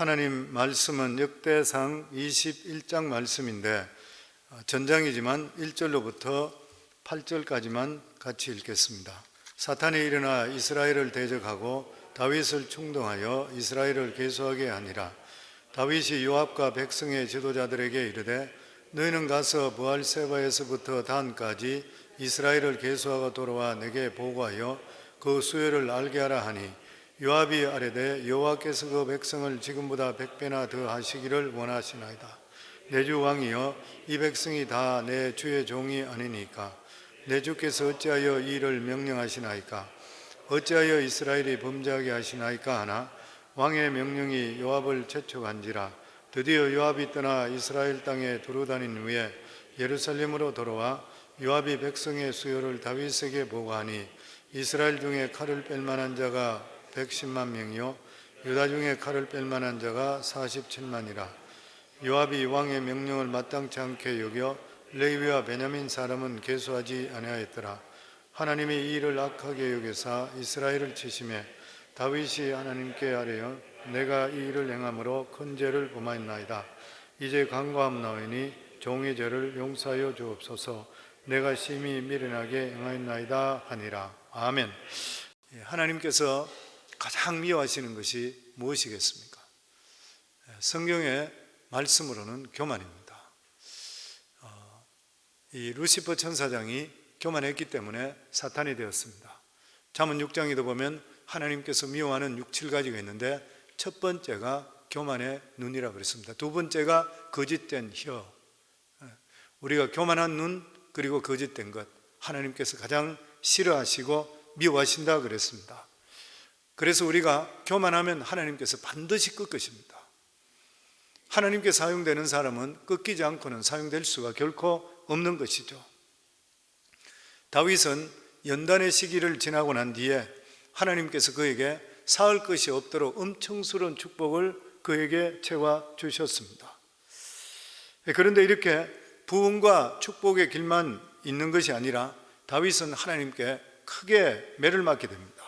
하나님 말씀은 역대상 21장 말씀인데 전장이지만 1절로부터 8절까지만 같이 읽겠습니다. 사탄이 일어나 이스라엘을 대적하고 다윗을 충동하여 이스라엘을 계수하게 하니라. 다윗이 요압과 백성의 지도자들에게 이르되 너희는 가서 브알세바에서부터 단까지 이스라엘을 계수하고 돌아와 내게 보고하여 그 수요를 알게 하라 하니 요압이 아뢰되 여호와께서 그 백성을 지금보다 100배나 더 하시기를 원하시나이다. 내 주 왕이여 이 백성이 다 내 주의 종이 아니니까 내 주께서 어찌하여 이 일을 명령하시나이까 어찌하여 이스라엘이 범죄하게 하시나이까 하나 왕의 명령이 요압을 재촉한지라. 드디어 요압이 떠나 이스라엘 땅에 두루다닌 후에 예루살렘으로 돌아와 요압이 백성의 수요를 다윗에게 보고하니 이스라엘 중에 칼을 뺄 만한 자가 110만 명이요 유다 중에 칼을 뺄 만한 자가 47만이라. 요압이 왕의 명령을 마땅치 않게 여겨 레위와 베냐민 사람은 계수하지 아니하였더라. 하나님이 이 일을 악하게 여기사 이스라엘을 치심에 다윗이 하나님께 아뢰어 내가 이 일을 행함으로 큰 죄를 범하였나이다. 이제 간구함나오니 종의 죄를 용서하여 주옵소서. 내가 심히 미련하게 행하였나이다 하니라. 아멘. 하나님께서 가장 미워하시는 것이 무엇이겠습니까? 성경의 말씀으로는 교만입니다. 이 루시퍼 천사장이 교만했기 때문에 사탄이 되었습니다. 잠언 6장에도 보면 하나님께서 미워하는 6, 7가지가 있는데 첫 번째가 교만의 눈이라고 그랬습니다. 두 번째가 거짓된 혀. 우리가 교만한 눈 그리고 거짓된 것 하나님께서 가장 싫어하시고 미워하신다 그랬습니다. 그래서 우리가 교만하면 하나님께서 반드시 꺾으십니다. 하나님께 사용되는 사람은 꺾이지 않고는 사용될 수가 결코 없는 것이죠. 다윗은 연단의 시기를 지나고 난 뒤에 하나님께서 그에게 쌓을 것이 없도록 엄청스러운 축복을 그에게 채워 주셨습니다. 그런데 이렇게 부흥과 축복의 길만 있는 것이 아니라 다윗은 하나님께 크게 매를 맞게 됩니다.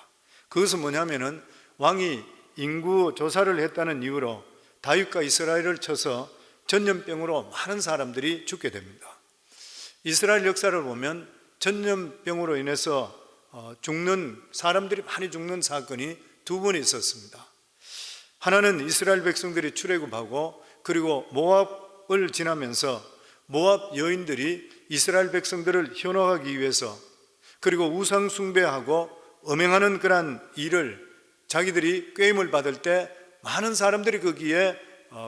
그것은 뭐냐면은 왕이 인구 조사를 했다는 이유로 다윗과 이스라엘을 쳐서 전염병으로 많은 사람들이 죽게 됩니다. 이스라엘 역사를 보면 전염병으로 인해서 죽는 사람들이 많이 죽는 사건이 두 번 있었습니다. 하나는 이스라엘 백성들이 출애굽하고 그리고 모압을 지나면서 모압 여인들이 이스라엘 백성들을 현혹하기 위해서 그리고 우상 숭배하고 음행하는 그러한 일을 자기들이 꾀임을 받을 때 많은 사람들이 거기에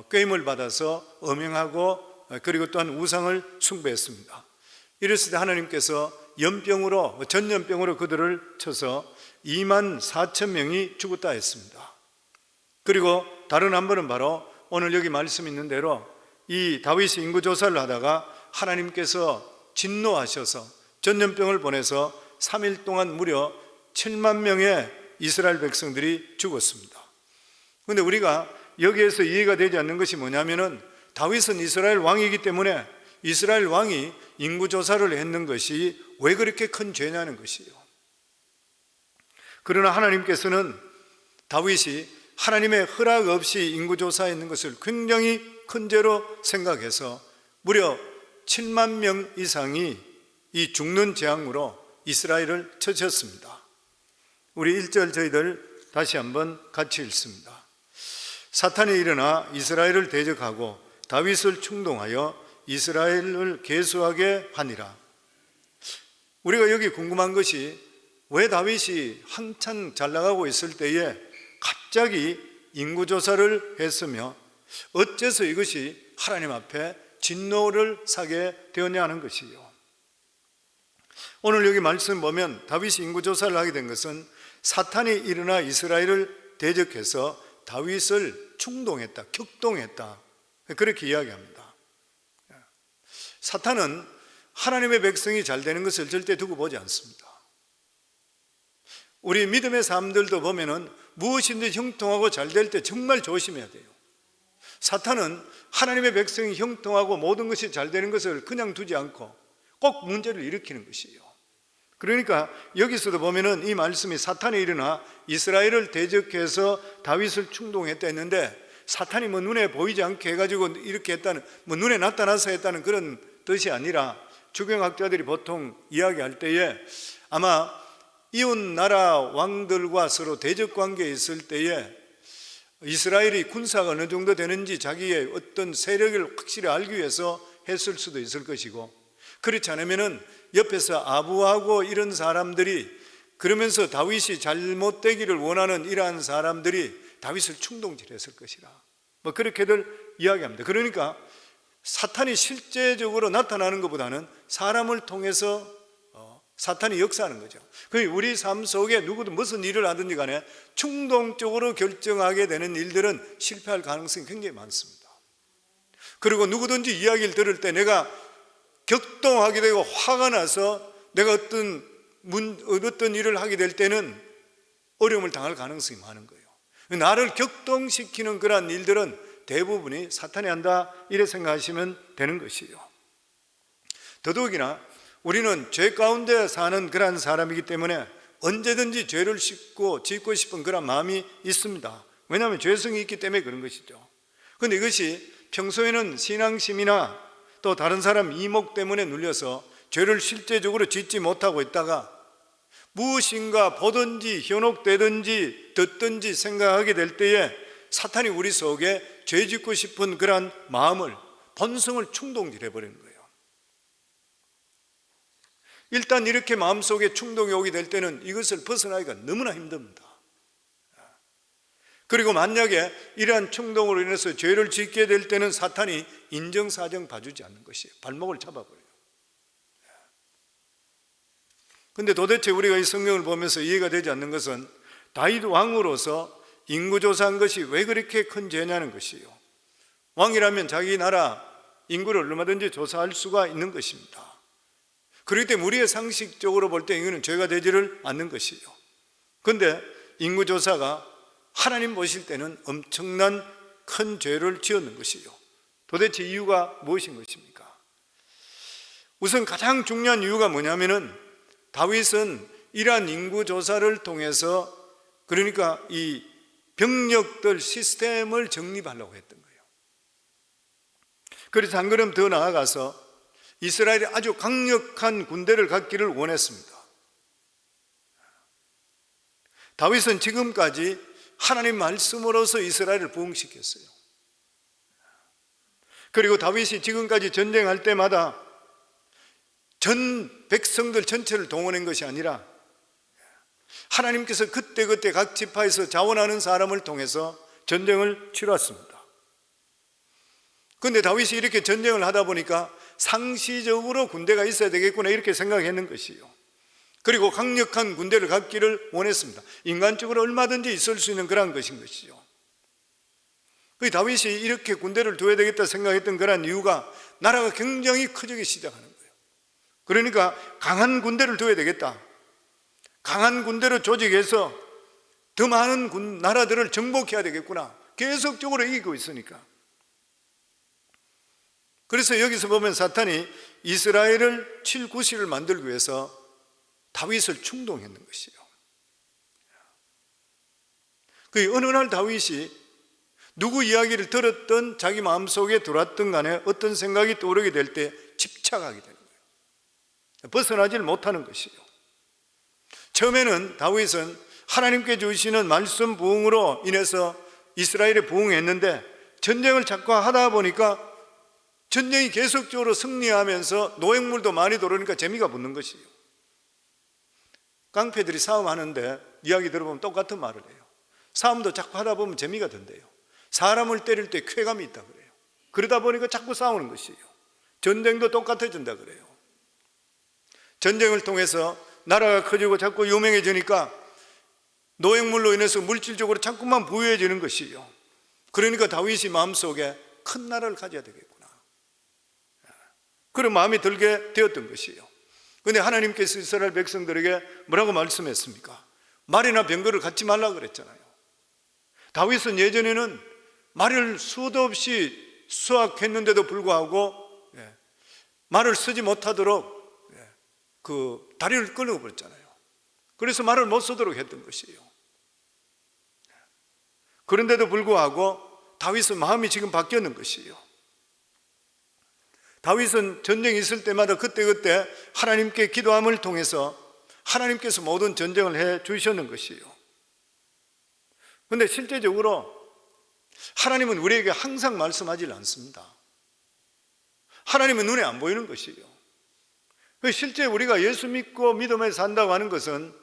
꾀임을 받아서 음행하고 그리고 또한 우상을 숭배했습니다. 이랬을 때 하나님께서 전염병으로 그들을 쳐서 2만 4천 명이 죽었다 했습니다. 그리고 다른 한 번은 바로 오늘 여기 말씀 있는 대로 이 다윗이 인구조사를 하다가 하나님께서 진노하셔서 전염병을 보내서 3일 동안 무려 7만 명의 이스라엘 백성들이 죽었습니다. 그런데 우리가 여기에서 이해가 되지 않는 것이 뭐냐면은 다윗은 이스라엘 왕이기 때문에 이스라엘 왕이 인구조사를 했는 것이 왜 그렇게 큰 죄냐는 것이에요. 그러나 하나님께서는 다윗이 하나님의 허락 없이 인구조사했는 것을 굉장히 큰 죄로 생각해서 무려 7만 명 이상이 이 죽는 재앙으로 이스라엘을 쳐쳤습니다. 우리 1절 저희들 다시 한번 같이 읽습니다. 사탄이 일어나 이스라엘을 대적하고 다윗을 충동하여 이스라엘을 계수하게 하니라. 우리가 여기 궁금한 것이 왜 다윗이 한참 잘 나가고 있을 때에 갑자기 인구조사를 했으며 어째서 이것이 하나님 앞에 진노를 사게 되었냐 하는 것이요. 오늘 여기 말씀 보면 다윗이 인구조사를 하게 된 것은 사탄이 일어나 이스라엘을 대적해서 다윗을 충동했다, 격동했다 그렇게 이야기합니다. 사탄은 하나님의 백성이 잘 되는 것을 절대 두고 보지 않습니다. 우리 믿음의 사람들도 보면은 무엇인지 형통하고 잘 될 때 정말 조심해야 돼요. 사탄은 하나님의 백성이 형통하고 모든 것이 잘 되는 것을 그냥 두지 않고 꼭 문제를 일으키는 것이에요. 그러니까 여기서도 보면은 이 말씀이 사탄이 일어나 이스라엘을 대적해서 다윗을 충동했다 했는데 사탄이 뭐 눈에 보이지 않게 해가지고 이렇게 했다는, 뭐 눈에 나타나서 했다는 그런 뜻이 아니라, 주경학자들이 보통 이야기할 때에 아마 이웃 나라 왕들과 서로 대적 관계에 있을 때에 이스라엘이 군사가 어느 정도 되는지 자기의 어떤 세력을 확실히 알기 위해서 했을 수도 있을 것이고, 그렇지 않으면은 옆에서 아부하고 이런 사람들이, 그러면서 다윗이 잘못되기를 원하는 이러한 사람들이 다윗을 충동질했을 것이라, 뭐 그렇게들 이야기합니다. 그러니까 사탄이 실제적으로 나타나는 것보다는 사람을 통해서 사탄이 역사하는 거죠. 우리 삶 속에 누구도 무슨 일을 하든지 간에 충동적으로 결정하게 되는 일들은 실패할 가능성이 굉장히 많습니다. 그리고 누구든지 이야기를 들을 때 내가 격동하게 되고 화가 나서 내가 어떤 일을 하게 될 때는 어려움을 당할 가능성이 많은 거예요. 나를 격동시키는 그러한 일들은 대부분이 사탄이 한다, 이렇게 생각하시면 되는 것이에요. 더더욱이나 우리는 죄 가운데 사는 그러한 사람이기 때문에 언제든지 죄를 짓고 싶은 그런 마음이 있습니다. 왜냐하면 죄성이 있기 때문에 그런 것이죠. 그런데 이것이 평소에는 신앙심이나 또 다른 사람 이목 때문에 눌려서 죄를 실제적으로 짓지 못하고 있다가 무엇인가 보든지 현혹되든지 듣든지 생각하게 될 때에 사탄이 우리 속에 죄 짓고 싶은 그러한 마음을, 본성을 충동질해버리는 거예요. 일단 이렇게 마음속에 충동이 오게 될 때는 이것을 벗어나기가 너무나 힘듭니다. 그리고 만약에 이러한 충동으로 인해서 죄를 짓게 될 때는 사탄이 인정사정 봐주지 않는 것이에요. 발목을 잡아버려요. 근데 도대체 우리가 이 성경을 보면서 이해가 되지 않는 것은 다윗 왕으로서 인구조사한 것이 왜 그렇게 큰 죄냐는 것이에요. 왕이라면 자기 나라 인구를 얼마든지 조사할 수가 있는 것입니다. 그렇기 때문에 우리의 상식적으로 볼 때 이거는 죄가 되지를 않는 것이에요. 그런데 인구조사가 하나님 보실 때는 엄청난 큰 죄를 지었는 것이에요. 도대체 이유가 무엇인 것입니까? 우선 가장 중요한 이유가 뭐냐면은 다윗은 이러한 인구조사를 통해서, 그러니까 이 병력들 시스템을 정립하려고 했던 거예요. 그래서 한 걸음 더 나아가서 이스라엘이 아주 강력한 군대를 갖기를 원했습니다. 다윗은 지금까지 하나님 말씀으로서 이스라엘을 부흥시켰어요. 그리고 다윗이 지금까지 전쟁할 때마다 전 백성들 전체를 동원한 것이 아니라 하나님께서 그때그때 각 지파에서 자원하는 사람을 통해서 전쟁을 치렀습니다. 그런데 다윗이 이렇게 전쟁을 하다 보니까 상시적으로 군대가 있어야 되겠구나, 이렇게 생각했는 것이요. 그리고 강력한 군대를 갖기를 원했습니다. 인간적으로 얼마든지 있을 수 있는 그런 것인 것이죠. 그 다윗이 이렇게 군대를 둬야 되겠다 생각했던 그런 이유가 나라가 굉장히 커지기 시작하는 거예요. 그러니까 강한 군대를 둬야 되겠다. 강한 군대를 조직해서 더 많은 나라들을 정복해야 되겠구나. 계속적으로 이기고 있으니까. 그래서 여기서 보면 사탄이 이스라엘을 칠구시를 만들기 위해서 다윗을 충동했는 것이에요. 그 어느 날 다윗이 누구 이야기를 들었던 자기 마음속에 들어왔던 간에 어떤 생각이 떠오르게 될 때 집착하게 되는 거예요. 벗어나질 못하는 것이에요. 처음에는 다윗은 하나님께 주시는 말씀 부흥으로 인해서 이스라엘에 부흥했는데 전쟁을 자꾸 하다 보니까 전쟁이 계속적으로 승리하면서 노획물도 많이 들어오니까 재미가 붙는 것이에요. 깡패들이 싸움하는데 이야기 들어보면 똑같은 말을 해요. 싸움도 자꾸 하다 보면 재미가 든대요. 사람을 때릴 때 쾌감이 있다 그래요. 그러다 보니까 자꾸 싸우는 것이에요. 전쟁도 똑같아진다 그래요. 전쟁을 통해서 나라가 커지고 자꾸 유명해지니까 노획물로 인해서 물질적으로 자꾸만 부유해지는 것이에요. 그러니까 다윗이 마음속에 큰 나라를 가져야 되겠구나, 그런 마음이 들게 되었던 것이에요. 그런데 하나님께서 이스라엘 백성들에게 뭐라고 말씀했습니까? 말이나 병거를 갖지 말라 그랬잖아요. 다윗은 예전에는 말을 수도 없이 수확했는데도 불구하고 말을 쓰지 못하도록 그 다리를 끊어버렸잖아요. 그래서 말을 못 쓰도록 했던 것이에요. 그런데도 불구하고 다윗은 마음이 지금 바뀌었는 것이에요. 다윗은 전쟁이 있을 때마다 그때그때 하나님께 기도함을 통해서 하나님께서 모든 전쟁을 해 주셨는 것이에요. 그런데 실제적으로 하나님은 우리에게 항상 말씀하지 않습니다. 하나님은 눈에 안 보이는 것이에요. 실제 우리가 예수 믿고 믿음에 산다고 하는 것은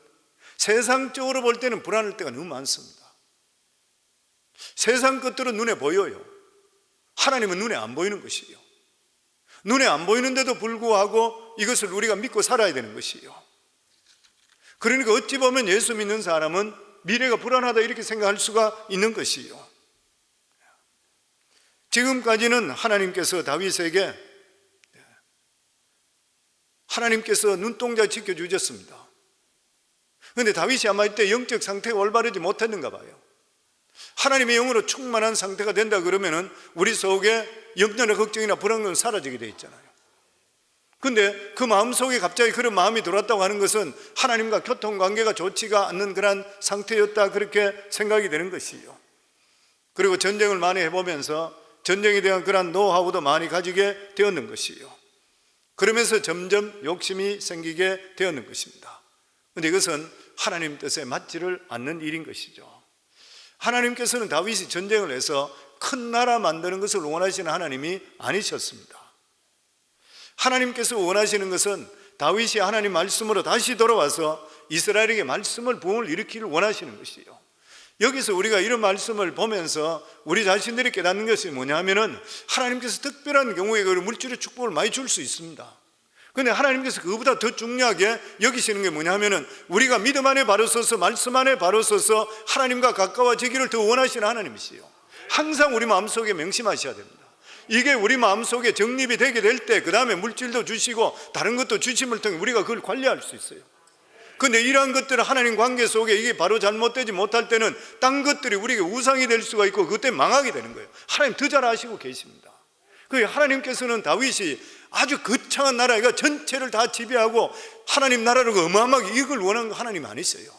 세상적으로 볼 때는 불안할 때가 너무 많습니다. 세상 것들은 눈에 보여요. 하나님은 눈에 안 보이는 것이에요. 눈에 안 보이는데도 불구하고 이것을 우리가 믿고 살아야 되는 것이에요. 그러니까 어찌 보면 예수 믿는 사람은 미래가 불안하다 이렇게 생각할 수가 있는 것이에요. 지금까지는 하나님께서 다윗에게 하나님께서 눈동자 지켜주셨습니다. 그런데 다윗이 아마 이때 영적 상태가 올바르지 못했는가 봐요. 하나님의 영으로 충만한 상태가 된다 그러면은 우리 속에 염려나 걱정이나 불안은 사라지게 돼 있잖아요. 근데 그 마음속에 갑자기 그런 마음이 들어왔다고 하는 것은 하나님과 교통관계가 좋지가 않는 그런 상태였다 그렇게 생각이 되는 것이에요. 그리고 전쟁을 많이 해보면서 전쟁에 대한 그런 노하우도 많이 가지게 되었는 것이에요. 그러면서 점점 욕심이 생기게 되었는 것입니다. 그런데 이것은 하나님 뜻에 맞지를 않는 일인 것이죠. 하나님께서는 다윗이 전쟁을 해서 큰 나라 만드는 것을 원하시는 하나님이 아니셨습니다. 하나님께서 원하시는 것은 다윗이 하나님 말씀으로 다시 돌아와서 이스라엘에게 말씀을 부흥을 일으키기를 원하시는 것이에요. 여기서 우리가 이런 말씀을 보면서 우리 자신들이 깨닫는 것이 뭐냐 하면은 하나님께서 특별한 경우에 물질의 축복을 많이 줄 수 있습니다. 그런데 하나님께서 그보다 더 중요하게 여기시는 게 뭐냐 하면은 우리가 믿음 안에 바로 서서 말씀 안에 바로 서서 하나님과 가까워지기를 더 원하시는 하나님이시요. 항상 우리 마음속에 명심하셔야 됩니다. 이게 우리 마음속에 정립이 되게 될 때 그 다음에 물질도 주시고 다른 것도 주심을 통해 우리가 그걸 관리할 수 있어요. 그런데 이러한 것들은 하나님 관계 속에 이게 바로 잘못되지 못할 때는 딴 것들이 우리에게 우상이 될 수가 있고 그때 망하게 되는 거예요. 하나님 더 잘 아시고 계십니다. 그 하나님께서는 다윗이 아주 거창한 나라가 전체를 다 지배하고 하나님 나라를 어마어마하게 이걸 원하는 거 하나님 아니세요.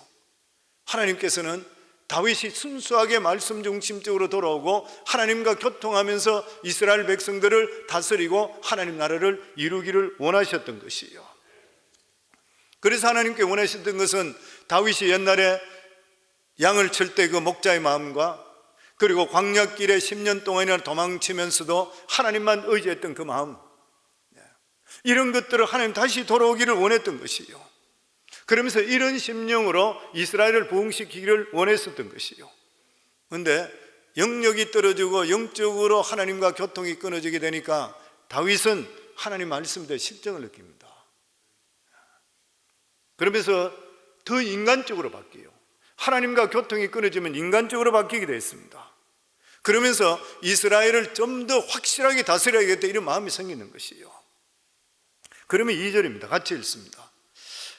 하나님께서는 다윗이 순수하게 말씀 중심적으로 돌아오고 하나님과 교통하면서 이스라엘 백성들을 다스리고 하나님 나라를 이루기를 원하셨던 것이에요. 그래서 하나님께 원하셨던 것은 다윗이 옛날에 양을 칠 때 그 목자의 마음과 그리고 광야길에 10년 동안이나 도망치면서도 하나님만 의지했던 그 마음, 이런 것들을 하나님 다시 돌아오기를 원했던 것이에요. 그러면서 이런 심령으로 이스라엘을 부흥시키기를 원했었던 것이에요. 그런데 영역이 떨어지고 영적으로 하나님과 교통이 끊어지게 되니까 다윗은 하나님 말씀대로 실정을 느낍니다. 그러면서 더 인간적으로 바뀌어요. 하나님과 교통이 끊어지면 인간적으로 바뀌게 되었습니다. 그러면서 이스라엘을 좀 더 확실하게 다스려야겠다 이런 마음이 생기는 것이에요. 그러면 2절입니다. 같이 읽습니다.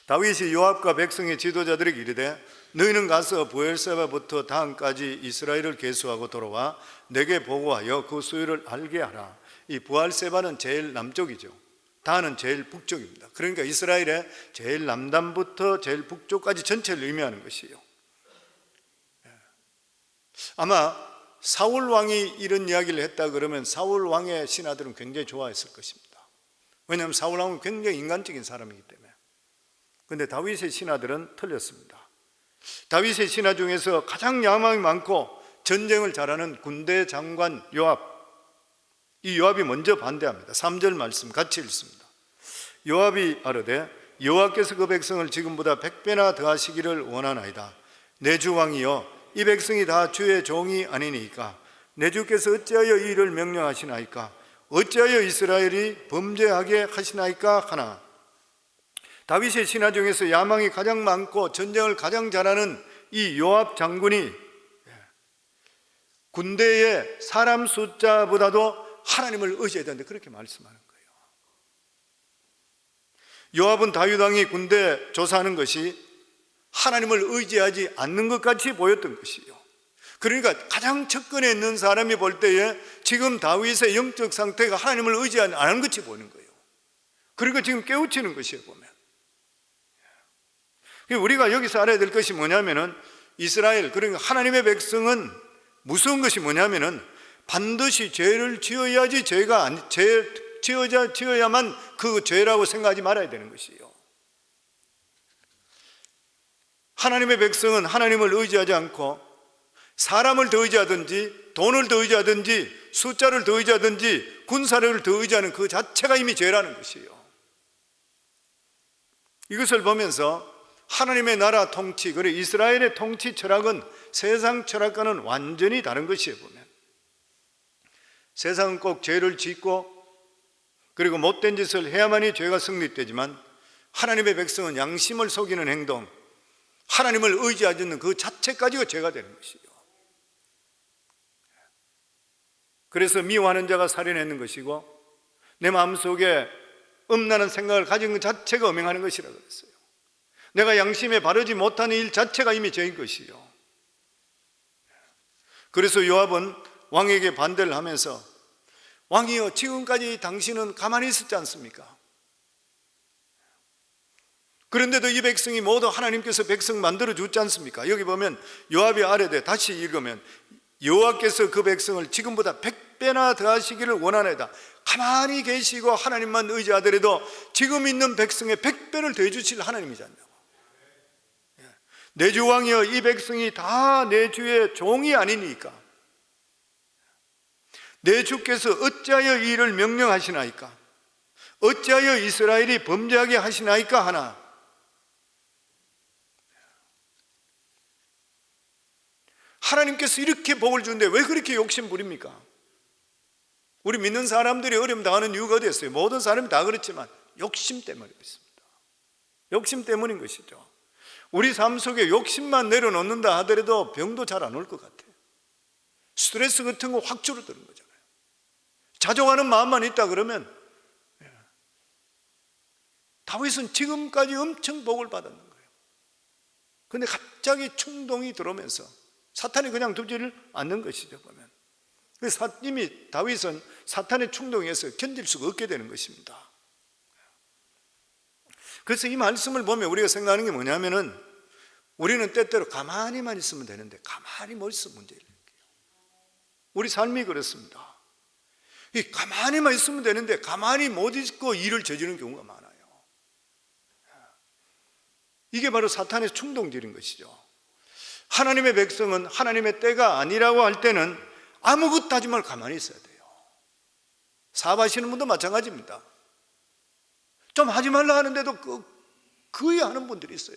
다윗이 요압과 백성의 지도자들에게 이르되 너희는 가서 브엘세바부터 단까지 이스라엘을 계수하고 돌아와 내게 보고하여 그 수요를 알게 하라. 이 브엘세바는 제일 남쪽이죠. 단은 제일 북쪽입니다. 그러니까 이스라엘의 제일 남단부터 제일 북쪽까지 전체를 의미하는 것이에요. 아마 사울 왕이 이런 이야기를 했다 그러면 사울 왕의 신하들은 굉장히 좋아했을 것입니다. 왜냐하면 사울 왕은 굉장히 인간적인 사람이기 때문에. 그런데 다윗의 신하들은 틀렸습니다. 다윗의 신하 중에서 가장 야망이 많고 전쟁을 잘하는 군대 장관 요압, 이 요압이 먼저 반대합니다. 3절 말씀 같이 읽습니다. 요압이 아뢰되 여호와께서 그 백성을 지금보다 100배나 더하시기를 원하나이다. 내 주 왕이여 이 백성이 다 주의 종이 아니니까 내 주께서 어찌하여 이 일을 명령하시나이까 어찌하여 이스라엘이 범죄하게 하시나이까 하나. 다윗의 신하 중에서 야망이 가장 많고 전쟁을 가장 잘하는 이 요압 장군이 군대의 사람 숫자보다도 하나님을 의지해야 되는데 그렇게 말씀하는 거예요. 요압은 다윗 왕이 군대 조사하는 것이 하나님을 의지하지 않는 것 같이 보였던 것이에요. 그러니까 가장 측근에 있는 사람이 볼 때에 지금 다윗의 영적 상태가 하나님을 의지하지 않은 것이 보이는 거예요. 그러니까 지금 깨우치는 것이에요. 보면 우리가 여기서 알아야 될 것이 뭐냐면은 이스라엘, 그러니까 하나님의 백성은 무서운 것이 뭐냐면은 반드시 죄를 지어야지 지어야만 그 죄라고 생각하지 말아야 되는 것이에요. 하나님의 백성은 하나님을 의지하지 않고 사람을 더 의지하든지 돈을 더 의지하든지 숫자를 더 의지하든지 군사력을 더 의지하는 그 자체가 이미 죄라는 것이에요. 이것을 보면서 하나님의 나라 통치, 그리고 이스라엘의 통치 철학은 세상 철학과는 완전히 다른 것이에요. 보면 세상은 꼭 죄를 짓고 그리고 못된 짓을 해야만이 죄가 성립되지만 하나님의 백성은 양심을 속이는 행동, 하나님을 의지하지 않는 그 자체까지가 죄가 되는 것이에요. 그래서 미워하는 자가 살인하는 것이고 내 마음속에 음란한 생각을 가진 것 자체가 음행하는 것이라고 그랬어요. 내가 양심에 바르지 못하는 일 자체가 이미 죄인 것이요. 그래서 요압은 왕에게 반대를 하면서 왕이여, 지금까지 당신은 가만히 있었지 않습니까? 그런데도 이 백성이 모두 하나님께서 백성 만들어 주지 않습니까? 여기 보면 요압이 아래되 다시 읽으면 여호와께서 그 백성을 지금보다 100배나 더하시기를 원하나이다. 가만히 계시고 하나님만 의지하더라도 지금 있는 백성의 100배를 더해 주실 하나님이잖아요. 내 주 왕이여, 이 백성이 다 내 주의 종이 아니니까 내 주께서 어찌하여 이 일을 명령하시나이까? 어찌하여 이스라엘이 범죄하게 하시나이까 하나. 하나님께서 이렇게 복을 주는데 왜 그렇게 욕심 부립니까? 우리 믿는 사람들이 어려움 당하는 이유가 어디 있어요? 모든 사람이 다 그렇지만 욕심 때문에 그렇습니다. 욕심 때문인 것이죠. 우리 삶 속에 욕심만 내려놓는다 하더라도 병도 잘 안 올 것 같아요. 스트레스 같은 거 확 줄어드는 거잖아요. 자족하는 마음만 있다 그러면, 다윗은 지금까지 엄청 복을 받았는 거예요. 그런데 갑자기 충동이 들어오면서 사탄이 그냥 두지를 않는 것이죠. 보면 이미 다윗은 사탄의 충동에 의해서 견딜 수가 없게 되는 것입니다. 그래서 이 말씀을 보면 우리가 생각하는 게 뭐냐면은, 우리는 때때로 가만히만 있으면 되는데 가만히 못 있으면 문제예요. 우리 삶이 그렇습니다. 가만히만 있으면 되는데 가만히 못 있고 일을 저지르는 경우가 많아요. 이게 바로 사탄의 충동질인 것이죠. 하나님의 백성은 하나님의 때가 아니라고 할 때는 아무것도 하지 말고 가만히 있어야 돼요. 사업하시는 분도 마찬가지입니다. 좀 하지 말라 하는데도 거의 하는 분들이 있어요.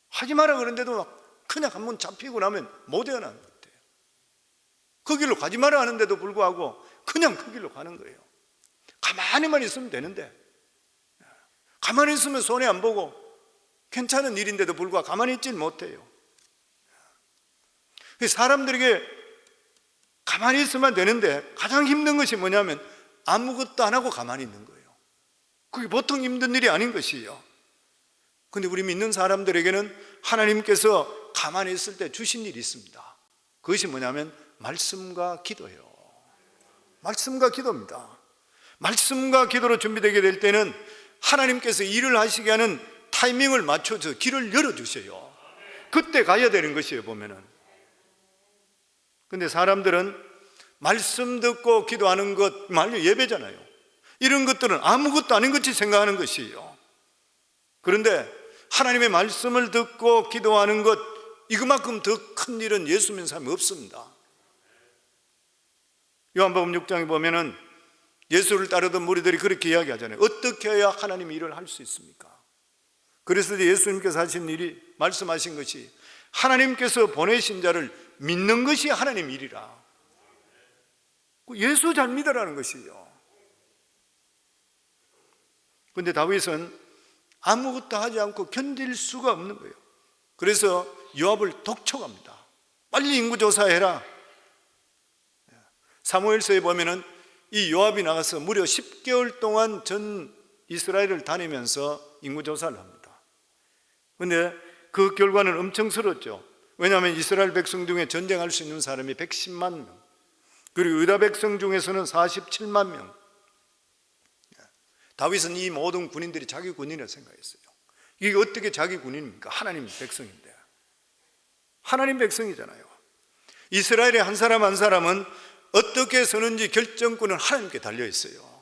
하지 마라 그러는데도 막 그냥 한번 잡히고 나면 못 헤어나는 것 같아요. 그 길로 가지 마라 하는데도 불구하고 그냥 그 길로 가는 거예요. 가만히만 있으면 되는데, 가만히 있으면 손해 안 보고 괜찮은 일인데도 불구하고 가만히 있질 못해요. 사람들에게 가만히 있으면 되는데 가장 힘든 것이 뭐냐면 아무것도 안 하고 가만히 있는 거예요. 그게 보통 힘든 일이 아닌 것이에요. 그런데 우리 믿는 사람들에게는 하나님께서 가만히 있을 때 주신 일이 있습니다. 그것이 뭐냐면 말씀과 기도예요. 말씀과 기도입니다. 말씀과 기도로 준비되게 될 때는 하나님께서 일을 하시게 하는 타이밍을 맞춰서 길을 열어주세요. 그때 가야 되는 것이에요. 보면은. 근데 사람들은 말씀 듣고 기도하는 것, 예배잖아요. 이런 것들은 아무것도 아닌 것이 생각하는 것이에요. 그런데 하나님의 말씀을 듣고 기도하는 것, 이것만큼 더 큰 일은 예수 믿는 사람이 없습니다. 요한복음 6장에 보면은 예수를 따르던 무리들이 그렇게 이야기하잖아요. 어떻게 해야 하나님의 일을 할 수 있습니까? 그래서 예수님께서 하신 일이, 말씀하신 것이 하나님께서 보내신 자를 믿는 것이 하나님 일이라. 예수 잘 믿으라는 것이죠. 그런데 다윗은 아무것도 하지 않고 견딜 수가 없는 거예요. 그래서 요압을 독촉합니다. 빨리 인구조사해라. 사무엘서에 보면은 이 요압이 나가서 무려 10개월 동안 전 이스라엘을 다니면서 인구조사를 합니다. 그런데 그 결과는 엄청스럽죠. 왜냐하면 이스라엘 백성 중에 전쟁할 수 있는 사람이 110만 명, 그리고 유다 백성 중에서는 47만 명. 다윗은 이 모든 군인들이 자기 군인이라고 생각했어요. 이게 어떻게 자기 군인입니까? 하나님 백성인데. 하나님 백성이잖아요. 이스라엘의 한 사람 한 사람은 어떻게 서는지 결정권은 하나님께 달려 있어요.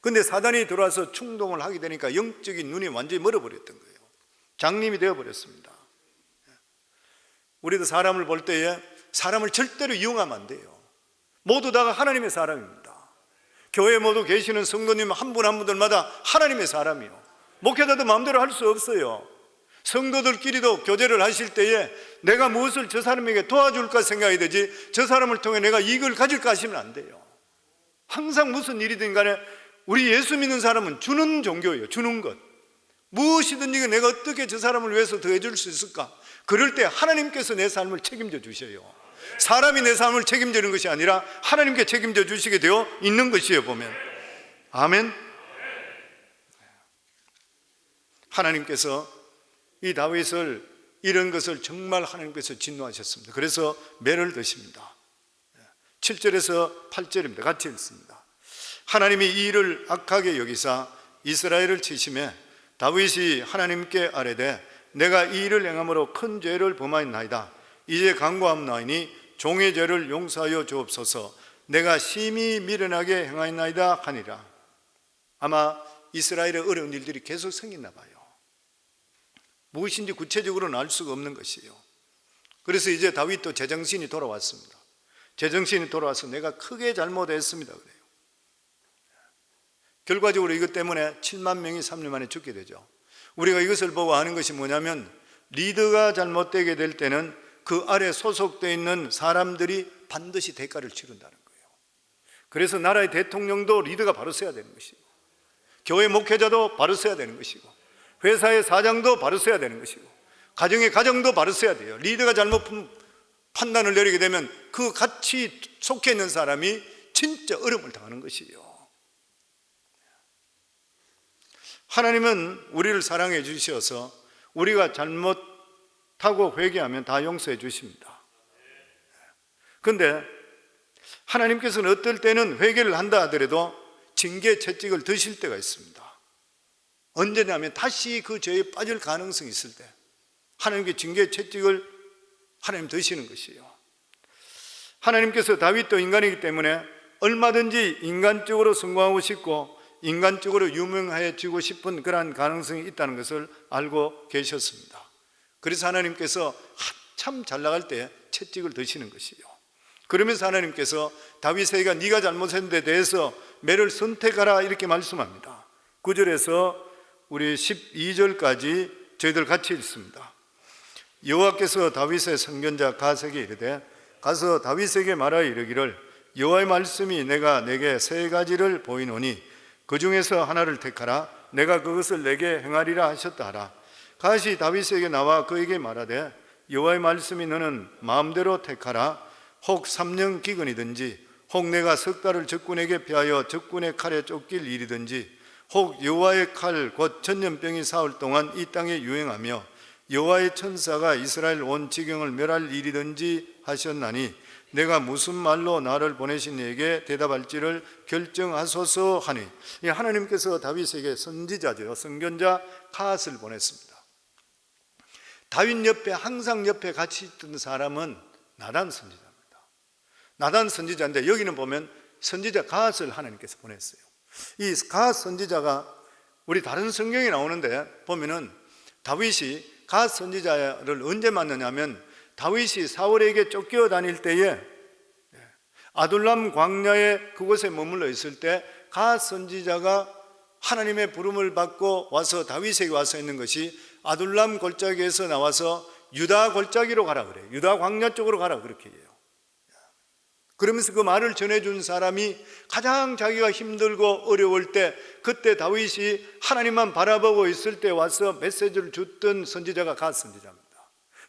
근데 사단이 들어와서 충동을 하게 되니까 영적인 눈이 완전히 멀어버렸던 거예요. 장님이 되어버렸습니다. 우리도 사람을 볼 때에 사람을 절대로 이용하면 안 돼요. 모두 다가 하나님의 사람입니다. 교회 모두 계시는 성도님 한 분 한 분들마다 하나님의 사람이요. 목회자도 마음대로 할 수 없어요. 성도들끼리도 교제를 하실 때에 내가 무엇을 저 사람에게 도와줄까 생각이 되지, 저 사람을 통해 내가 이익을 가질까 하시면 안 돼요. 항상 무슨 일이든 간에 우리 예수 믿는 사람은 주는 종교예요. 주는 것. 무엇이든지 내가 어떻게 저 사람을 위해서 더 해줄 수 있을까? 그럴 때 하나님께서 내 삶을 책임져 주셔요. 사람이 내 삶을 책임지는 것이 아니라 하나님께 책임져 주시게 되어 있는 것이에요, 보면. 아멘. 하나님께서 이 다윗을, 이런 것을 정말 하나님께서 진노하셨습니다. 그래서 매를 드십니다. 7절에서 8절입니다. 같이 읽습니다. 하나님이 이 일을 악하게 여기사 이스라엘을 치심에 다윗이 하나님께 아뢰되 내가 이 일을 행함으로 큰 죄를 범하였나이다. 이제 간구하옵나이니 종의 죄를 용서하여 주옵소서. 내가 심히 미련하게 행하였나이다 하니라. 아마 이스라엘의 어려운 일들이 계속 생겼나 봐요. 무엇인지 구체적으로는 알 수가 없는 것이에요. 그래서 이제 다윗도 제정신이 돌아왔습니다. 제정신이 돌아와서 내가 크게 잘못했습니다 그래요. 결과적으로 이것 때문에 7만 명이 3년 만에 죽게 되죠. 우리가 이것을 보고 아는 것이 뭐냐면, 리더가 잘못되게 될 때는 그 아래 소속되어 있는 사람들이 반드시 대가를 치른다는 거예요. 그래서 나라의 대통령도 리더가 바로 서야 되는 것이고, 교회 목회자도 바로 서야 되는 것이고, 회사의 사장도 바로 서야 되는 것이고, 가정의 가정도 바로 서야 돼요. 리더가 잘못 판단을 내리게 되면 그 같이 속해 있는 사람이 진짜 어려움을 당하는 것이에요. 하나님은 우리를 사랑해 주셔서 우리가 잘못하고 회개하면 다 용서해 주십니다. 그런데 하나님께서는 어떨 때는 회개를 한다 하더라도 징계 채찍을 드실 때가 있습니다. 언제냐면 다시 그 죄에 빠질 가능성이 있을 때 하나님께 징계 채찍을 하나님 드시는 것이에요. 하나님께서 다윗도 인간이기 때문에 얼마든지 인간적으로 성공하고 싶고 인간적으로 유명해지고 싶은 그러한 가능성이 있다는 것을 알고 계셨습니다. 그래서 하나님께서 한참 잘 나갈 때 채찍을 드시는 것이에요. 그러면서 하나님께서 다윗에게 네가 잘못한 데 대해서 매를 선택하라 이렇게 말씀합니다. 9절에서 우리 12절까지 저희들 같이 읽습니다. 여호와께서 다윗의 선견자 갓에게 이르되 가서 다윗에게 말하여 이르기를 여호와의 말씀이 내가 내게 세 가지를 보이노니 그 중에서 하나를 택하라. 내가 그것을 내게 행하리라 하셨다 하라. 갓이 다윗에게 나와 그에게 말하되 여호와의 말씀이 너는 마음대로 택하라. 혹 3년 기근이든지 혹 내가 석 달을 적군에게 피하여 적군의 칼에 쫓길 일이든지 혹 여호와의 칼 곧 전염병이 사흘 동안 이 땅에 유행하며 여호와의 천사가 이스라엘 온 지경을 멸할 일이든지 하셨나니 내가 무슨 말로 나를 보내신 이에게 대답할지를 결정하소서 하니, 하나님께서 다윗에게 선지자죠, 선견자 갓을 보냈습니다. 다윗 옆에 항상 옆에 같이 있던 사람은 나단 선지자입니다. 나단 선지자인데 여기는 보면 선지자 갓을 하나님께서 보냈어요. 이 갓 선지자가 우리 다른 성경에 나오는데 보면은 다윗이 갓 선지자를 언제 만나냐면 다윗이 사울에게 쫓겨 다닐 때에 아둘람 광야에 그곳에 머물러 있을 때 갓 선지자가 하나님의 부름을 받고 와서 다윗에게 와서 있는 것이 아둘람 골짜기에서 나와서 유다 골짜기로 가라 그래요. 유다 광야 쪽으로 가라 그렇게 해요. 그러면서 그 말을 전해준 사람이 가장 자기가 힘들고 어려울 때 그때 다윗이 하나님만 바라보고 있을 때 와서 메시지를 줬던 선지자가 갓 선지자입니다.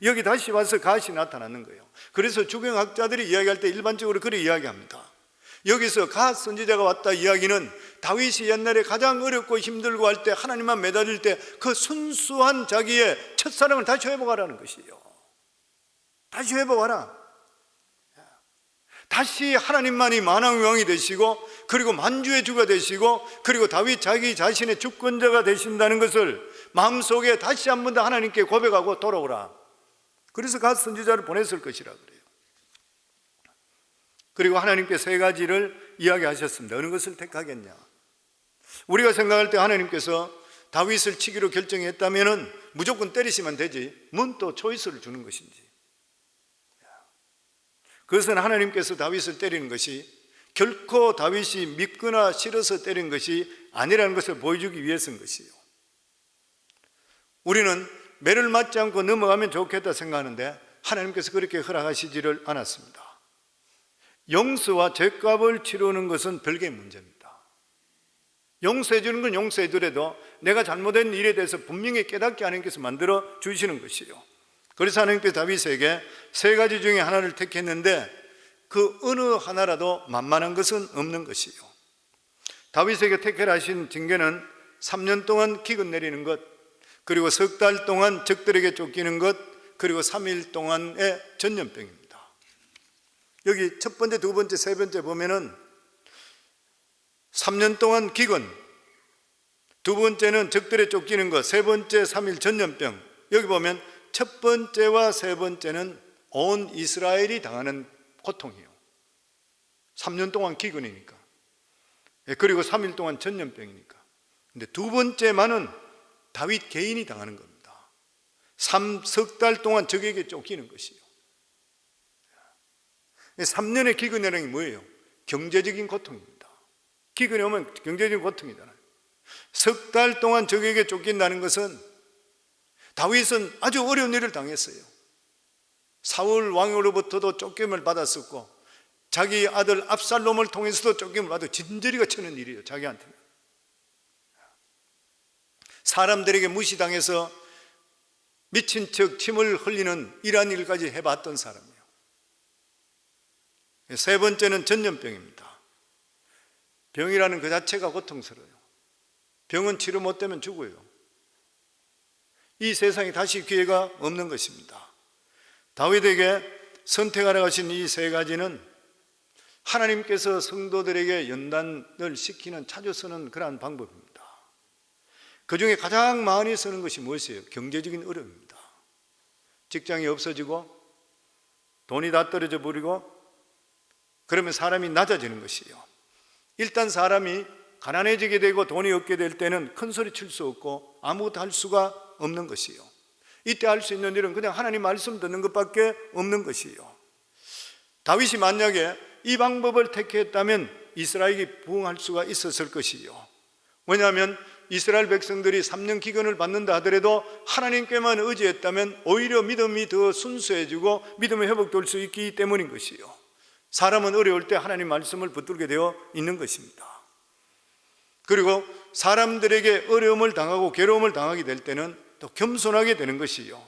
여기 다시 와서 갓이 나타나는 거예요. 그래서 주경학자들이 이야기할 때 일반적으로 그렇게 이야기합니다. 여기서 갓 선지자가 왔다 이야기는 다윗이 옛날에 가장 어렵고 힘들고 할 때 하나님만 매달릴 때 그 순수한 자기의 첫사랑을 다시 회복하라는 것이에요. 다시 회복하라. 다시 하나님만이 만왕의 왕이 되시고 그리고 만주의 주가 되시고 그리고 다윗 자기 자신의 주권자가 되신다는 것을 마음속에 다시 한 번 더 하나님께 고백하고 돌아오라. 그래서 갓 선지자를 보냈을 것이라 그래요. 그리고 하나님께 세 가지를 이야기하셨습니다. 어느 것을 택하겠냐? 우리가 생각할 때 하나님께서 다윗을 치기로 결정했다면 무조건 때리시면 되지, 뭔 또 초이스를 주는 것인지. 그것은 하나님께서 다윗을 때리는 것이 결코 다윗이 밉거나 싫어서 때린 것이 아니라는 것을 보여주기 위해서인 것이요. 우리는 매를 맞지 않고 넘어가면 좋겠다 생각하는데 하나님께서 그렇게 허락하시지를 않았습니다. 용서와 죄값을 치르는 것은 별개의 문제입니다. 용서해 주는 건 용서해 주더라도 내가 잘못된 일에 대해서 분명히 깨닫게 하나님께서 만들어 주시는 것이요. 그래서 하나님께서 다윗에게 세 가지 중에 하나를 택했는데 그 어느 하나라도 만만한 것은 없는 것이요. 다윗에게 택해라 하신 징계는 3년 동안 기근 내리는 것, 그리고 석 달 동안 적들에게 쫓기는 것, 그리고 3일 동안의 전염병입니다. 여기 첫 번째, 두 번째, 세 번째 보면은 3년 동안 기근, 두 번째는 적들에 쫓기는 것, 세 번째 3일 전염병. 여기 보면 첫 번째와 세 번째는 온 이스라엘이 당하는 고통이에요. 3년 동안 기근이니까, 그리고 3일 동안 전염병이니까. 근데 두 번째만은 다윗 개인이 당하는 겁니다. 석 달 동안 적에게 쫓기는 것이요. 3년의 기근이라는 게 뭐예요? 경제적인 고통입니다. 기근이 오면 경제적인 고통이잖아요. 석 달 동안 적에게 쫓긴다는 것은 다윗은 아주 어려운 일을 당했어요. 사울 왕으로부터도 쫓김을 받았었고 자기 아들 압살롬을 통해서도 쫓김을 받아 진저리가 치는 일이에요. 자기한테는 사람들에게 무시당해서 미친 척 침을 흘리는 이러한 일까지 해봤던 사람이에요. 세 번째는 전염병입니다. 병이라는 그 자체가 고통스러워요. 병은 치료 못되면 죽어요. 이 세상에 다시 기회가 없는 것입니다. 다윗에게 선택하라 하신 이 세 가지는 하나님께서 성도들에게 연단을 시키는 자주 쓰는 그러한 방법입니다. 그 중에 가장 많이 쓰는 것이 무엇이에요? 경제적인 어려움입니다. 직장이 없어지고 돈이 다 떨어져 버리고 그러면 사람이 낮아지는 것이에요. 일단 사람이 가난해지게 되고 돈이 없게 될 때는 큰 소리 칠 수 없고 아무것도 할 수가 없는 것이요. 이때 할 수 있는 일은 그냥 하나님 말씀 듣는 것밖에 없는 것이요. 다윗이 만약에 이 방법을 택했다면 이스라엘이 부흥할 수가 있었을 것이요. 왜냐하면 이스라엘 백성들이 3년 기근을 받는다 하더라도 하나님께만 의지했다면 오히려 믿음이 더 순수해지고 믿음이 회복될 수 있기 때문인 것이요. 사람은 어려울 때 하나님 말씀을 붙들게 되어 있는 것입니다. 그리고 사람들에게 어려움을 당하고 괴로움을 당하게 될 때는 또 겸손하게 되는 것이요.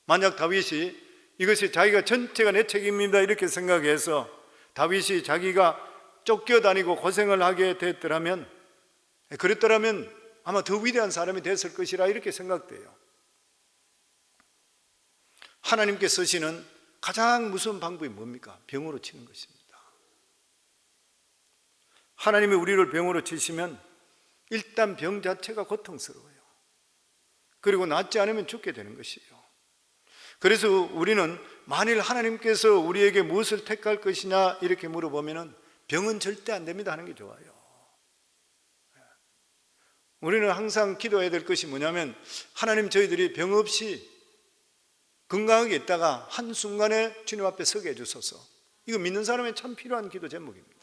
만약 다윗이 이것이 자기가 전체가 내 책임입니다 이렇게 생각해서 다윗이 자기가 쫓겨다니고 고생을 하게 됐더라면, 그랬더라면 아마 더 위대한 사람이 됐을 것이라 이렇게 생각돼요. 하나님께 쓰시는 가장 무서운 방법이 뭡니까? 병으로 치는 것입니다. 하나님이 우리를 병으로 치시면 일단 병 자체가 고통스러워요. 그리고 낫지 않으면 죽게 되는 것이에요. 그래서 우리는 만일 하나님께서 우리에게 무엇을 택할 것이냐 이렇게 물어보면 병은 절대 안 됩니다 하는 게 좋아요. 우리는 항상 기도해야 될 것이 뭐냐면 하나님, 저희들이 병 없이 건강하게 있다가 한순간에 주님 앞에 서게 해주소서. 이거 믿는 사람에 참 필요한 기도 제목입니다.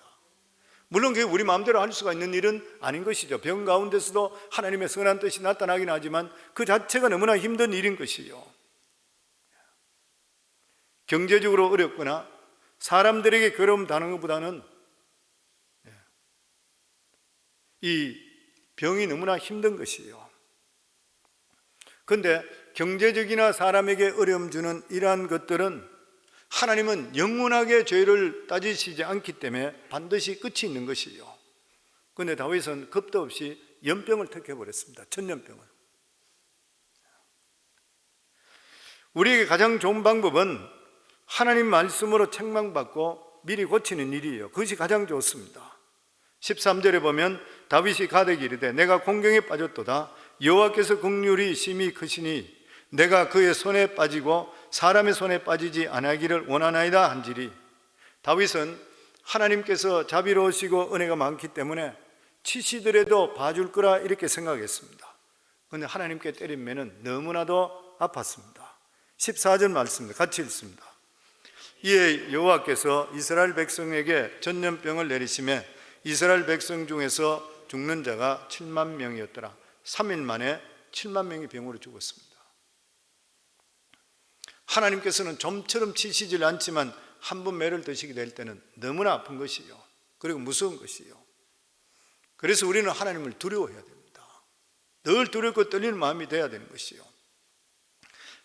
물론 그게 우리 마음대로 할 수가 있는 일은 아닌 것이죠. 병 가운데서도 하나님의 선한 뜻이 나타나긴 하지만 그 자체가 너무나 힘든 일인 것이요. 경제적으로 어렵거나 사람들에게 괴로움 당하는 것보다는 이 병이 너무나 힘든 것이에요. 그런데 경제적이나 사람에게 어려움 주는 이러한 것들은 하나님은 영원하게 죄를 따지시지 않기 때문에 반드시 끝이 있는 것이에요. 그런데 다윗은 겁도 없이 연병을 택해버렸습니다. 전염병을. 우리에게 가장 좋은 방법은 하나님 말씀으로 책망받고 미리 고치는 일이에요. 그것이 가장 좋습니다. 13절에 보면 다윗이 가데게 이르되 내가 공경에 빠졌도다. 여호와께서 긍휼이 심히 크시니 내가 그의 손에 빠지고 사람의 손에 빠지지 아니하기를 원하나이다 한지리. 다윗은 하나님께서 자비로우시고 은혜가 많기 때문에 치시더라도 봐줄 거라 이렇게 생각했습니다. 그런데 하나님께 때리면 너무나도 아팠습니다. 14절 말씀입니다. 같이 읽습니다. 이에 여호와께서 이스라엘 백성에게 전염병을 내리시매 이스라엘 백성 중에서 죽는 자가 7만 명이었더라. 3일 만에 7만 명이 병으로 죽었습니다. 하나님께서는 좀처럼 치시질 않지만 한 번 매를 드시게 될 때는 너무나 아픈 것이요, 그리고 무서운 것이요. 그래서 우리는 하나님을 두려워해야 됩니다. 늘 두렵고 떨리는 마음이 돼야 되는 것이요.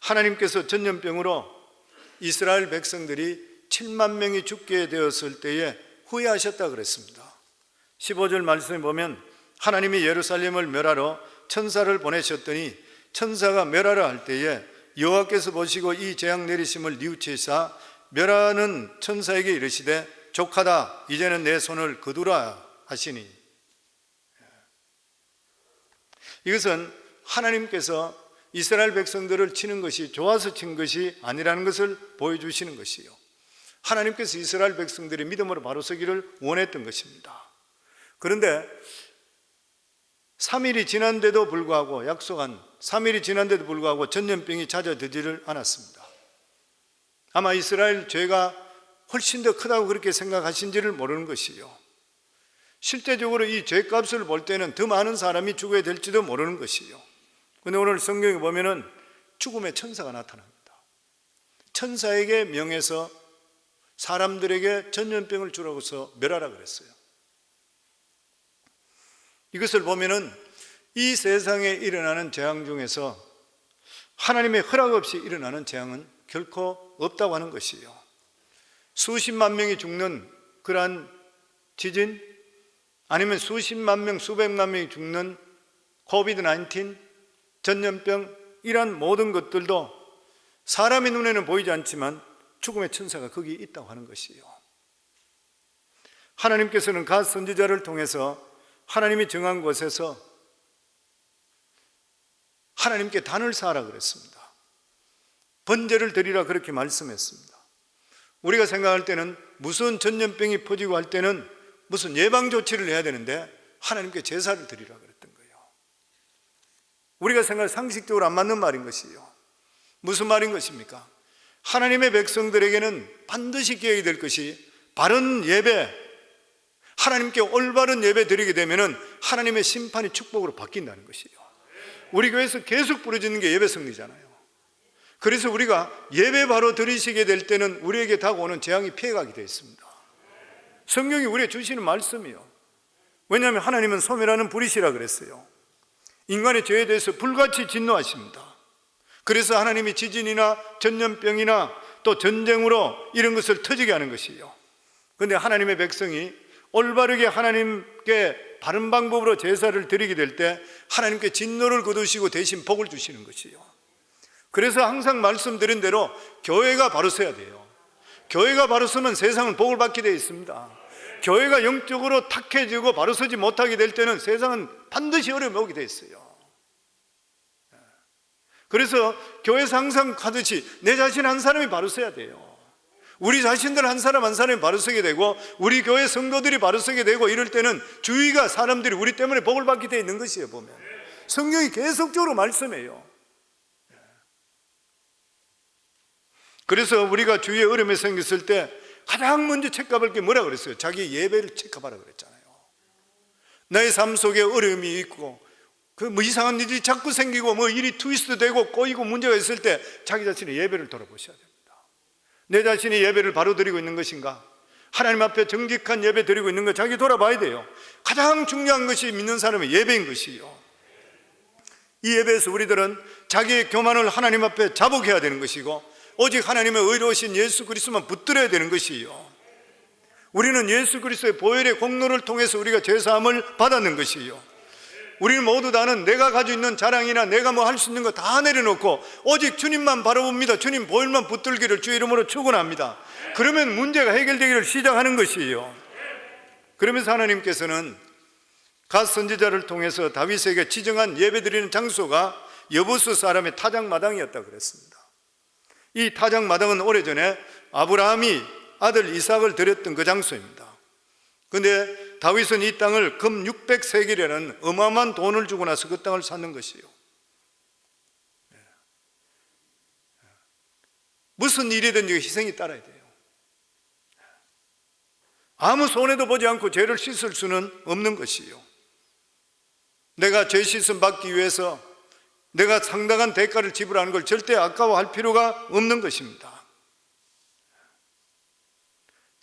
하나님께서 전염병으로 이스라엘 백성들이 7만 명이 죽게 되었을 때에 후회하셨다 그랬습니다. 15절 말씀에 보면 하나님이 예루살렘을 멸하러 천사를 보내셨더니 천사가 멸하러 할 때에 여호와께서 보시고 이 재앙 내리심을 뉘우치사 멸하는 천사에게 이르시되 족하다, 이제는 내 손을 거두라 하시니, 이것은 하나님께서 이스라엘 백성들을 치는 것이 좋아서 친 것이 아니라는 것을 보여주시는 것이요, 하나님께서 이스라엘 백성들이 믿음으로 바로 서기를 원했던 것입니다. 그런데 3일이 지난데도 불구하고, 약속한 3일이 지난데도 불구하고 전염병이 잦아들지를 않았습니다. 아마 이스라엘 죄가 훨씬 더 크다고 그렇게 생각하신지를 모르는 것이요, 실제적으로 이 죄값을 볼 때는 더 많은 사람이 죽어야 될지도 모르는 것이요. 그런데 오늘 성경에 보면은 죽음의 천사가 나타납니다. 천사에게 명해서 사람들에게 전염병을 주라고서 멸하라 그랬어요. 이것을 보면은 이 세상에 일어나는 재앙 중에서 하나님의 허락 없이 일어나는 재앙은 결코 없다고 하는 것이요, 수십만 명이 죽는 그러한 지진, 아니면 수십만 명, 수백만 명이 죽는 코비드-19, 전염병, 이러한 모든 것들도 사람의 눈에는 보이지 않지만 죽음의 천사가 거기 있다고 하는 것이요. 하나님께서는 갓 선지자를 통해서 하나님이 정한 곳에서 하나님께 단을 쌓으라 그랬습니다. 번제를 드리라 그렇게 말씀했습니다. 우리가 생각할 때는 무슨 전염병이 퍼지고 할 때는 무슨 예방 조치를 해야 되는데 하나님께 제사를 드리라 그랬던 거예요. 우리가 생각할 상식적으로 안 맞는 말인 것이요. 무슨 말인 것입니까? 하나님의 백성들에게는 반드시 기억이 될 것이 바른 예배, 하나님께 올바른 예배 드리게 되면 하나님의 심판이 축복으로 바뀐다는 것이요. 우리 교회에서 계속 부르짖는 게 예배 승리잖아요. 그래서 우리가 예배 바로 드리시게 될 때는 우리에게 다가오는 재앙이 피해가게 되어 있습니다. 성경이 우리에게 주시는 말씀이요. 왜냐하면 하나님은 소멸하는 불이시라 그랬어요. 인간의 죄에 대해서 불같이 진노하십니다. 그래서 하나님이 지진이나 전염병이나 또 전쟁으로 이런 것을 터지게 하는 것이요. 그런데 하나님의 백성이 올바르게 하나님께 바른 방법으로 제사를 드리게 될 때 하나님께 진노를 거두시고 대신 복을 주시는 것이요. 그래서 항상 말씀드린 대로 교회가 바로 서야 돼요. 교회가 바로 서면 세상은 복을 받게 되어 있습니다. 교회가 영적으로 탁해지고 바로 서지 못하게 될 때는 세상은 반드시 어려움이 오게 되어 있어요. 그래서 교회에서 항상 하듯이 내 자신 한 사람이 바로 서야 돼요. 우리 자신들 한 사람 한 사람이 바로 서게 되고 우리 교회 성도들이 바로 서게 되고 이럴 때는 주위가 사람들이 우리 때문에 복을 받게 되어 있는 것이에요. 보면 성경이 계속적으로 말씀해요. 그래서 우리가 주위에 어려움이 생겼을 때 가장 먼저 체크할 게 뭐라 그랬어요? 자기 예배를 체크하라 그랬잖아요. 나의 삶 속에 어려움이 있고 그 뭐 이상한 일이 자꾸 생기고 뭐 일이 트위스트 되고 꼬이고 문제가 있을 때 자기 자신의 예배를 돌아보셔야 됩니다. 내 자신이 예배를 바로 드리고 있는 것인가? 하나님 앞에 정직한 예배 드리고 있는 거 자기 돌아봐야 돼요. 가장 중요한 것이 믿는 사람의 예배인 것이요. 이 예배에서 우리들은 자기의 교만을 하나님 앞에 자복해야 되는 것이고 오직 하나님의 의로우신 예수 그리스도만 붙들어야 되는 것이요. 우리는 예수 그리스도의 보혈의 공로를 통해서 우리가 죄사함을 받았는 것이요. 우리는 모두 다는 내가 가지고 있는 자랑이나 내가 뭐 할 수 있는 거 다 내려놓고 오직 주님만 바라봅니다. 주님 보혈만 붙들기를 주의 이름으로 축원합니다. 그러면 문제가 해결되기를 시작하는 것이요. 그러면서 하나님께서는 갓 선지자를 통해서 다윗에게 지정한 예배드리는 장소가 여부수 사람의 타작마당이었다고 그랬습니다. 이 타작마당은 오래전에 아브라함이 아들 이삭을 드렸던 그 장소입니다. 근데 다윗은 이 땅을 금 600세겔이라는 어마어마한 돈을 주고 나서 그 땅을 샀는 것이요. 무슨 일이든지 희생이 따라야 돼요. 아무 손해도 보지 않고 죄를 씻을 수는 없는 것이요. 내가 죄 씻음 받기 위해서 내가 상당한 대가를 지불하는 걸 절대 아까워할 필요가 없는 것입니다.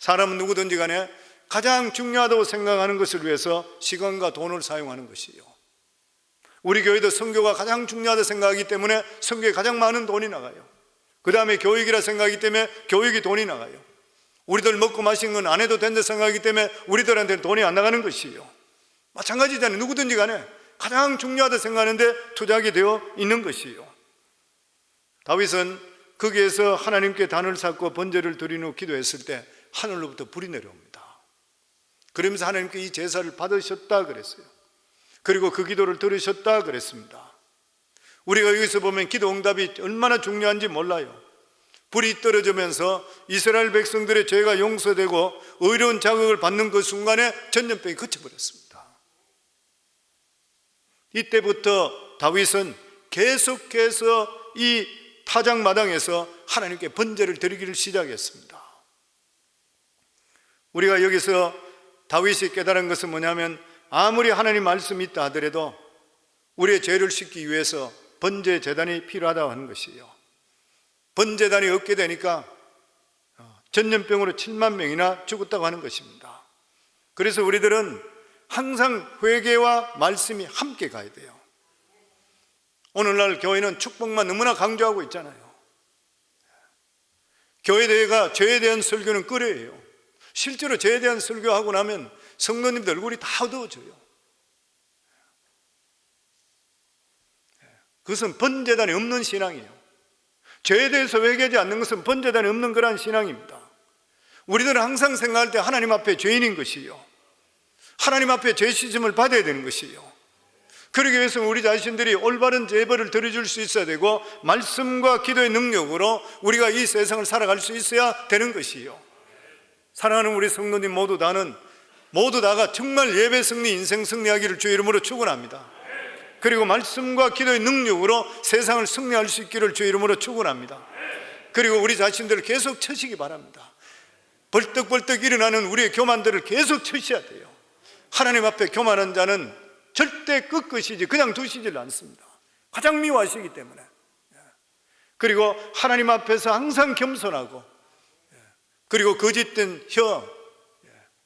사람은 누구든지 간에 가장 중요하다고 생각하는 것을 위해서 시간과 돈을 사용하는 것이요. 우리 교회도 선교가 가장 중요하다고 생각하기 때문에 선교에 가장 많은 돈이 나가요. 그 다음에 교육이라 생각하기 때문에 교육이 돈이 나가요. 우리들 먹고 마시는 건 안 해도 된다 생각하기 때문에 우리들한테는 돈이 안 나가는 것이요. 마찬가지잖아요. 누구든지 간에 가장 중요하다 생각하는데 투자하게 되어 있는 것이요. 다윗은 거기에서 하나님께 단을 쌓고 번제를 드린 후 기도했을 때 하늘로부터 불이 내려옵니다. 그러면서 하나님께 이 제사를 받으셨다 그랬어요. 그리고 그 기도를 들으셨다 그랬습니다. 우리가 여기서 보면 기도 응답이 얼마나 중요한지 몰라요. 불이 떨어지면서 이스라엘 백성들의 죄가 용서되고 의로운 자극을 받는 그 순간에 전염병이 그쳐버렸습니다. 이때부터 다윗은 계속해서 이 타작마당에서 하나님께 번제를 드리기를 시작했습니다. 우리가 여기서 다윗이 깨달은 것은 뭐냐면 아무리 하나님 말씀이 있다 하더라도 우리의 죄를 씻기 위해서 번제 제단이 필요하다고 하는 것이에요. 번제단이 없게 되니까 전염병으로 7만 명이나 죽었다고 하는 것입니다. 그래서 우리들은 항상 회개와 말씀이 함께 가야 돼요. 오늘날 교회는 축복만 너무나 강조하고 있잖아요. 교회 대회가 죄에 대한 설교는 끄려예요. 실제로 죄에 대한 설교하고 나면 성도님들 얼굴이 다 어두워져요. 그것은 번제단이 없는 신앙이에요. 죄에 대해서 회개하지 않는 것은 번제단이 없는 그러한 신앙입니다. 우리들은 항상 생각할 때 하나님 앞에 죄인인 것이요, 하나님 앞에 죄 씻음을 받아야 되는 것이요, 그러기 위해서는 우리 자신들이 올바른 제벌을 드려줄 수 있어야 되고 말씀과 기도의 능력으로 우리가 이 세상을 살아갈 수 있어야 되는 것이요. 사랑하는 우리 성도님 모두 다가 정말 예배 승리, 인생 승리하기를 주의 이름으로 축원합니다. 그리고 말씀과 기도의 능력으로 세상을 승리할 수 있기를 주의 이름으로 축원합니다. 그리고 우리 자신들을 계속 쳐시기 바랍니다. 벌떡벌떡 일어나는 우리의 교만들을 계속 쳐셔야 돼요. 하나님 앞에 교만한 자는 절대 끄끄시지 그냥 두시질 않습니다. 가장 미워하시기 때문에. 그리고 하나님 앞에서 항상 겸손하고, 그리고 거짓된 혀,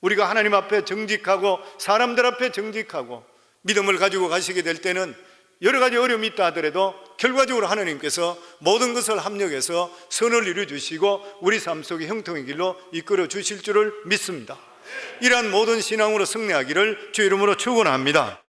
우리가 하나님 앞에 정직하고 사람들 앞에 정직하고 믿음을 가지고 가시게 될 때는 여러 가지 어려움이 있다 하더라도 결과적으로 하나님께서 모든 것을 합력해서 선을 이루어 주시고 우리 삶 속에 형통의 길로 이끌어 주실 줄을 믿습니다. 이러한 모든 신앙으로 승리하기를 주 이름으로 축원합니다.